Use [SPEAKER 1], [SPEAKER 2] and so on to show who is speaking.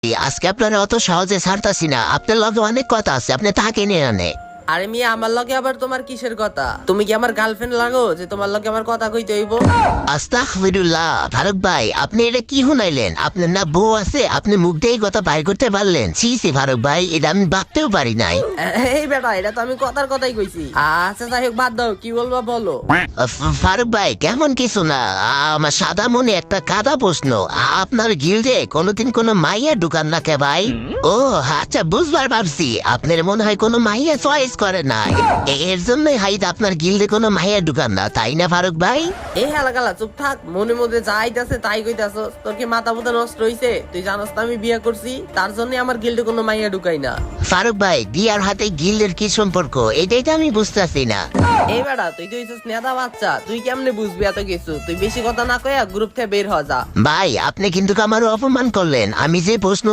[SPEAKER 1] আজকে আপনারা অত সহজে ছাড়তাছি না, আপনার লগে অনেক কথা আছে, আপনি তাকে নিয়ে আনে।
[SPEAKER 2] আরে মিয়া, আমার লগে আবার তোমার কিসের কথা? তুমি কি আমার গার্লফ্রেন্ড লাগো যে তোমার লগে আমার কথা কইতে হইব?
[SPEAKER 1] আস্তাগফিরুল্লাহ ফারুক ভাই, আপনি এটা কি শুনাইলেন? আপনার না বউ আছে, আপনি মুখ দিয়ে এই কথা বাইর করতে পারলেন? ছি ছি ফারুক ভাই, এটা আমি ভাবতেও পারি নাই।
[SPEAKER 2] এই বেটা, এটা তো আমি কথাই কইছি। আচ্ছা যাই হোক, বাদ দাও, কি বলবা বলো।
[SPEAKER 1] ফারুক ভাই কেমন কিছু না, আমার সাদা মনে একটা কাদা প্রশ্ন। আপনার গিল্ডে কোনোদিন কোনো মাইয়া ঢুকান না কে ভাই? ও আচ্ছা, বুঝবার পারছি, আপনার মনে হয় কোনো মাইয়া চয়েস করে না, এর জন্যই হাইদ আপনার গিল্ডে কোনো মাইয়া ঢুকান না, তাই না ফারুক ভাই?
[SPEAKER 2] এই হালাকালা চুপ থাক, মনে মধ্যে যা আইতাছে তাই কইতাছস। তোর কি মাথা মুথা নষ্ট হইছে? তুই জানাস না আমি বিয়ে করছি, তার জন্য আমার গিল্ডে কোনো মাইয়া ঢুকাই না।
[SPEAKER 1] ফারুক ভাই, বিয়ার হাতে গিল্ডের কি সম্পর্ক, এটাই তো আমি বুঝতেছি না।
[SPEAKER 2] এই বেটা, তুই তো হইছিস নেতা বাচ্চা, তুই কেমনে বুঝবি এত কিছু? তুই বেশি কথা না কইয়া গ্রুপ থেকে বের হ যা।
[SPEAKER 1] ভাই আপনি কিন্তু আমার অপমান করলেন, আমি যে প্রশ্ন